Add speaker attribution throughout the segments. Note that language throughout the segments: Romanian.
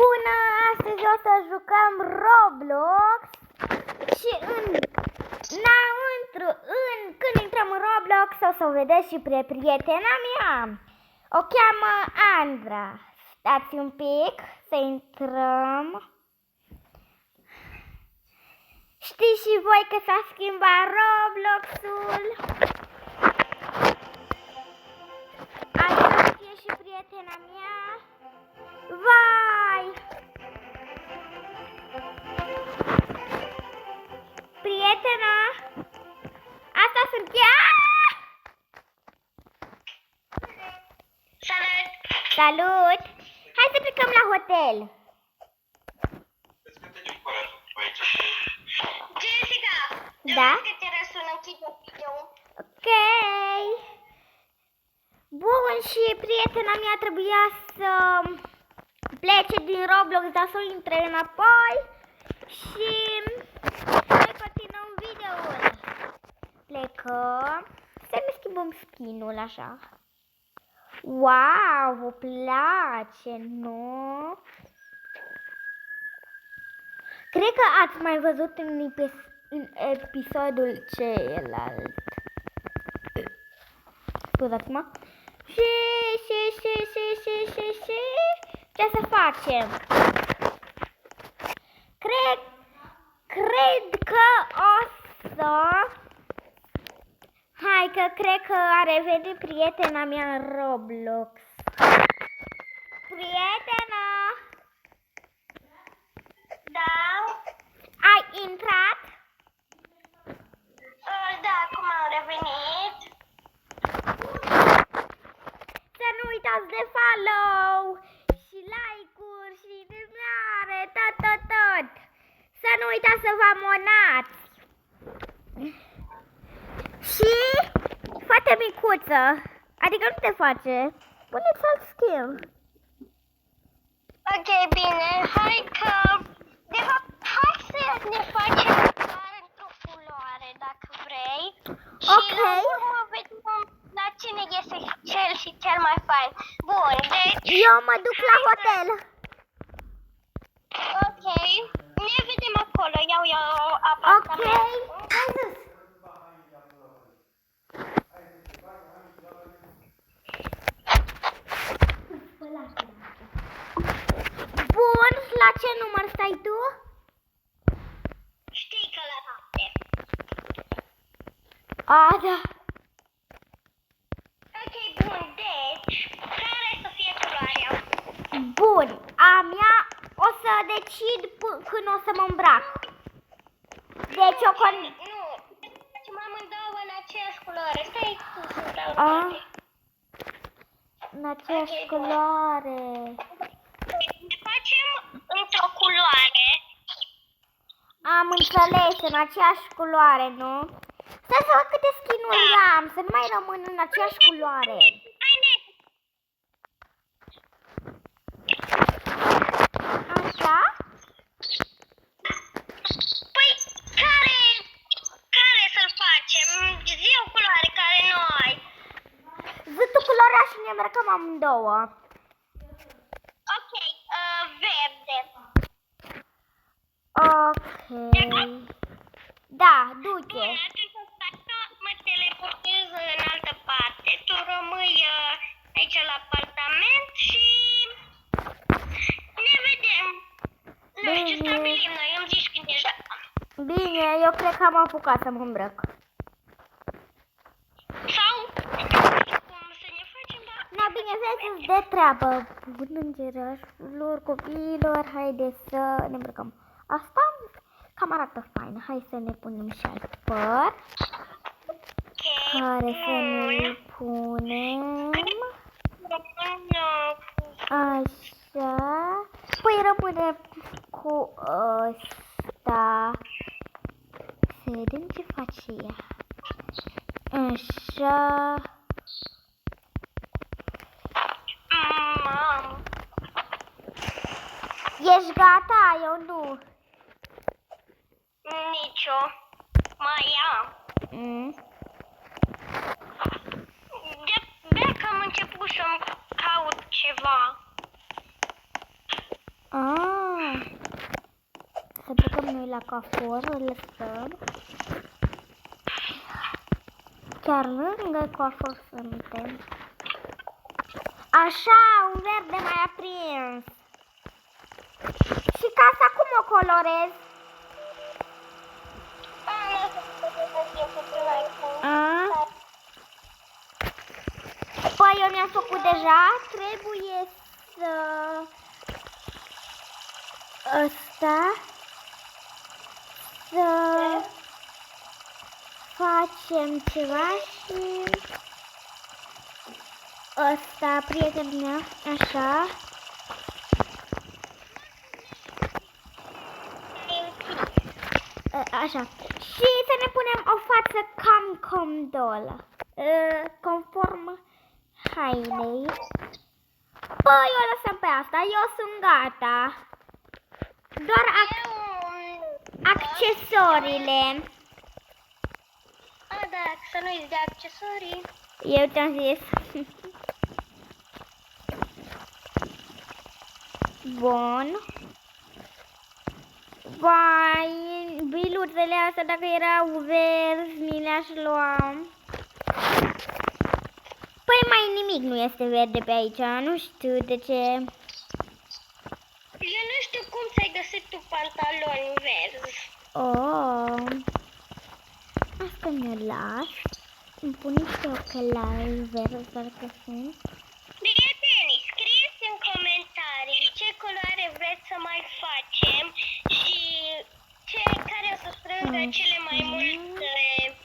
Speaker 1: Bună! Astăzi o să jucăm Roblox și când intrăm în Roblox o să o vedeți și pe prietena mea. O cheamă Andra. Stați un pic să intrăm. Știți și voi că s-a schimbat Roblox-ul? Aici e și prietena mea. Vai! Prietena! Asta sunt eu!
Speaker 2: Salut!
Speaker 1: Salut! Hai să plecăm la hotel!
Speaker 2: Jessica!
Speaker 1: Da?
Speaker 2: Că te răsună, închide video.
Speaker 1: Ok! Bun, și prietena mea trebuia să plece din Roblox, dar să intre înapoi și noi continuăm videoul. Plecăm, să ne schimbăm skin-ul așa. Wow, vă place, nu? Cred că ați mai văzut în episodul celălalt. Scuzați-mă. Și ce să facem? Cred că o să... Hai că cred că a revenit prietena mea în Roblox. Prietena!
Speaker 2: Da?
Speaker 1: Ai intrat?
Speaker 2: Da, acum am revenit.
Speaker 1: Să nu uitați de follow și like-uri și dinare, tot. Să nu uitați să vă abonați. Și fată micuță, adică nu te face, puneți alt schimb.
Speaker 2: Ok, bine, hai că... De fapt, hai să ne facem doar într-o culoare, dacă vrei.
Speaker 1: Ok.
Speaker 2: Și la urmă vedem la cine iese cel și cel mai fain. Bun, deci...
Speaker 1: Eu mă duc la hotel.
Speaker 2: Ok, ne vedem acolo, iau
Speaker 1: Ok,
Speaker 2: apartamentul.
Speaker 1: hai sus. Bun, la ce număr stai tu?
Speaker 2: Știi că la 7.
Speaker 1: A, da.
Speaker 2: Ok, bun, deci, care să fie culoarea?
Speaker 1: Bun, a mea o să decid când o să mă îmbrac. Deci o con...
Speaker 2: Nu, facem amândouă în aceeași culoare. Stai tu să dau
Speaker 1: A,
Speaker 2: toate.
Speaker 1: în aceeași culoare.
Speaker 2: Ne facem într-o culoare.
Speaker 1: Am înțeles, în aceeași culoare, nu? Stai să văd câte skin-uri am, să nu mai rămân în aceeași culoare. Așa?
Speaker 2: Păi, care să-l facem? Zi o culoare care nu ai.
Speaker 1: Zi tu culoarea și ne îmbrăcăm amândouă.
Speaker 2: Ok, verde.
Speaker 1: Ok. Da, du-te.
Speaker 2: Bun, atunci asta mă teleportez în altă parte. Tu rămâi aici la apartament și ne vedem. Nu știu,
Speaker 1: Bine.
Speaker 2: stabilim noi, îmi zici când ești gata.
Speaker 1: Bine, eu cred că am apucat să mă îmbrăc.
Speaker 2: Sau cum să ne facem, dar...
Speaker 1: Na, bine, vezi de treabă. Bun îngerașilor, copiilor, haideți să ne îmbrăcăm. Asta cam arată fain. Hai să ne punem și alt păr.
Speaker 2: Ok,
Speaker 1: Care să ne punem. Așa. Păi rămâne cu ăsta. Să vedem ce face ea. Așa.
Speaker 2: Mamă.
Speaker 1: Ești gata? Eu nu.
Speaker 2: Nicio. Mai am. De-abia că am început să-mi caut ceva.
Speaker 1: Ah. noi la Carrefour, îl lăsăm. Chiar lângă Carrefour suntem. Așa, un verde mai aprins. Și casa cum o colorez? Păi eu mi-am făcut deja, trebuie să... Ăsta... Să... Facem ceva și... Ăsta, prietenul meu, așa. Așa. Și să ne punem o față cam condolă. Conform hainei. Păi, o lăsăm pe asta. Eu sunt gata. Doar accesoriile.
Speaker 2: Da, să nu uiți de accesorii.
Speaker 1: Eu te-am zis. Bun. Vai, biluțele astea dacă erau verzi, mi le-aș lua. Păi mai nimic nu este verde pe aici, nu știu de ce.
Speaker 2: Eu nu știu cum ți-ai găsit tu pantaloni verzi.
Speaker 1: Oh. Asta mi-o las. Îmi pun niște ochelari verzi, dacă sunt.
Speaker 2: Prieteni, scrieți în comentarii ce culoare vreți să mai facem și care o să strângă cele mai multe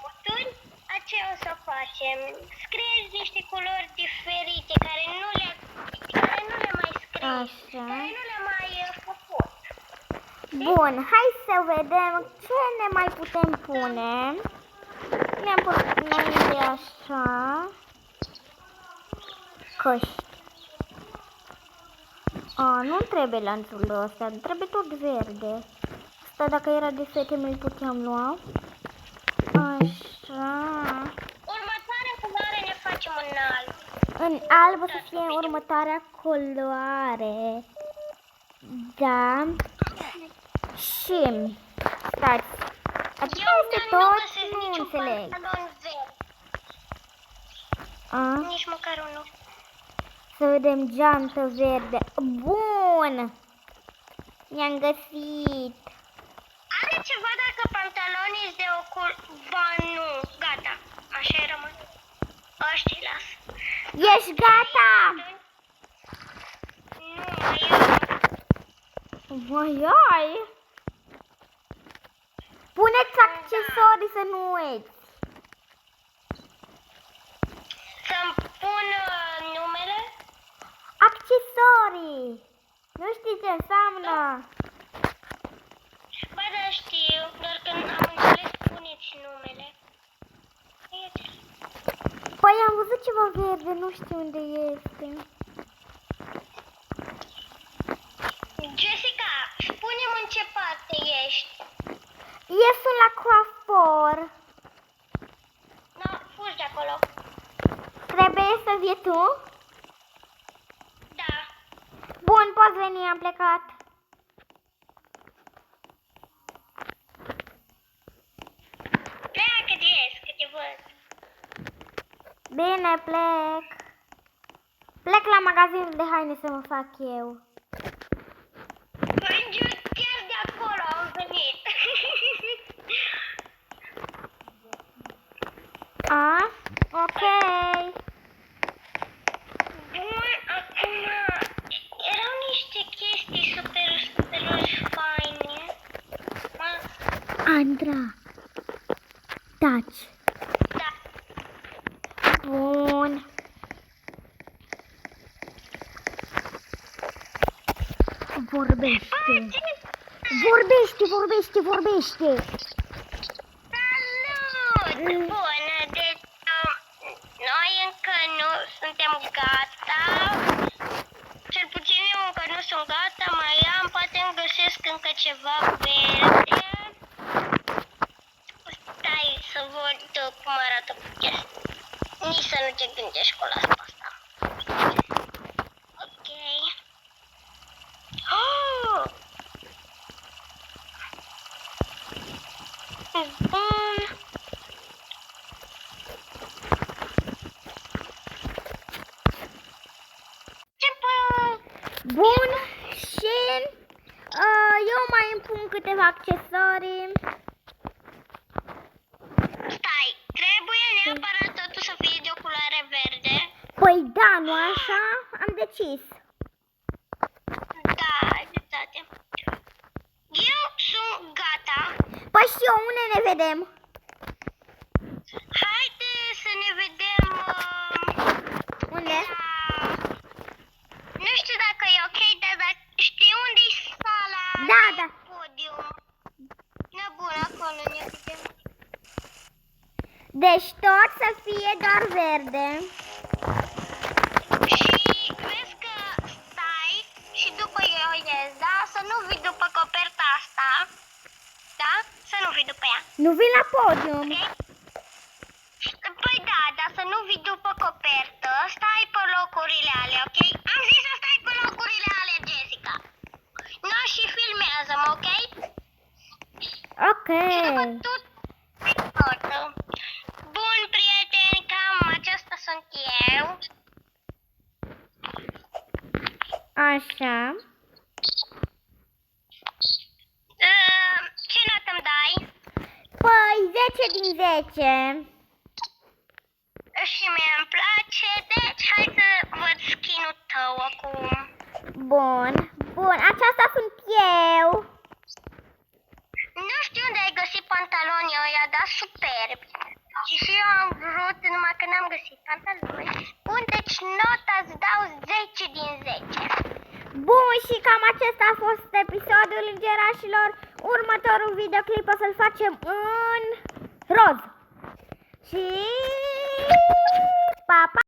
Speaker 2: voturi, aceea o să facem. Scrieți niște culori diferite care nu le mai scrieți,
Speaker 1: Așa.
Speaker 2: care nu le mai făcut.
Speaker 1: Bun, hai să vedem ce ne mai putem pune. Ne-am pus înainte așa. Căști. Nu trebuie lanțul ăsta, trebuie tot verde. Asta dacă era de fete nu-i puteam lua. Așa.
Speaker 2: Următoarea culoare ne facem în alb.
Speaker 1: În alb o să fie următoarea culoare. Da. Și stați. Aceasta este tot, nu înțeleg.
Speaker 2: Nici măcar unul.
Speaker 1: Să vedem geantă verde. Bun! Mi-am găsit.
Speaker 2: Are ceva dacă pantalonii sunt de ocul... Ba nu, gata. Așa e rămân. Ăștia las.
Speaker 1: Ești gata?
Speaker 2: Nu, mai
Speaker 1: Mai ai? Puneți accesorii să nu uiți.
Speaker 2: să-mi pun numele?
Speaker 1: Accesorii. Nu știi ce înseamnă?
Speaker 2: Ba da, știu, doar că am înțeles puneți numele.
Speaker 1: Păi am văzut ceva verde, nu știu unde este.
Speaker 2: Jessica, spune-mi în ce parte ești.
Speaker 1: Eu sunt la Carrefour.
Speaker 2: No, fugi de acolo.
Speaker 1: Trebuie să vii tu?
Speaker 2: Da.
Speaker 1: Bun, poți veni, am plecat.
Speaker 2: Pleacă de ies, că te văd.
Speaker 1: Bine, plec. Plec la magazinul de haine să mă fac eu.
Speaker 2: Păi, chiar de acolo am venit.
Speaker 1: Ok.
Speaker 2: Bun, acum erau niște chestii super faine.
Speaker 1: Andra, taci.
Speaker 2: Da.
Speaker 1: Bun. Vorbește. Vorbește.
Speaker 2: Salut! Bună, deci noi încă nu suntem gata. Cel puțin eu încă nu sunt gata, mai am, poate îmi găsesc încă ceva verde. Stai să văd cum arată chestia. Nici să nu te gândești cu asta. Ok. Oh! Bun.
Speaker 1: Bun, și eu mai îmi pun câteva accesorii.
Speaker 2: Stai, trebuie neapărat totul să fie de o culoare verde.
Speaker 1: Păi da, nu așa? Am decis.
Speaker 2: Da, ai dreptate. Eu sunt gata.
Speaker 1: Păi și eu, unde ne vedem?
Speaker 2: Haide să ne vedem
Speaker 1: Unde?
Speaker 2: nu știu dacă e ok, dar știi unde e sala
Speaker 1: Da,
Speaker 2: de
Speaker 1: da.
Speaker 2: podium? Na bun, acolo ne vedem.
Speaker 1: Deci tot să fie doar verde.
Speaker 2: Și vezi că stai și după eu ies, da? Să nu vii după coperta asta, da? Să nu vii după ea.
Speaker 1: Nu vin la podium.
Speaker 2: Ok? Păi da, dar să nu vii după copertă, stai pe locurile alea, ok? Am zis să stai pe locurile alea, Jessica. Nu, și filmează-mă, ok?
Speaker 1: Ok.
Speaker 2: Și după tot foto. Bun, prieteni, cam acesta sunt eu.
Speaker 1: Așa.
Speaker 2: Ce notă îmi dai?
Speaker 1: Păi 10 din 10.
Speaker 2: Și mie îmi place, deci hai să văd skin-ul tău acum.
Speaker 1: Bun. Bun, aceasta sunt eu.
Speaker 2: Nu știu unde ai găsit pantalonii ăia, dar superbi. Și eu am vrut, numai că n-am găsit pantaloni. Bun, deci nota îți dau 10 din 10.
Speaker 1: Bun, și cam acesta a fost episodul Îngerașilor. Următorul videoclip o să-l facem în roz. Și pa, pa!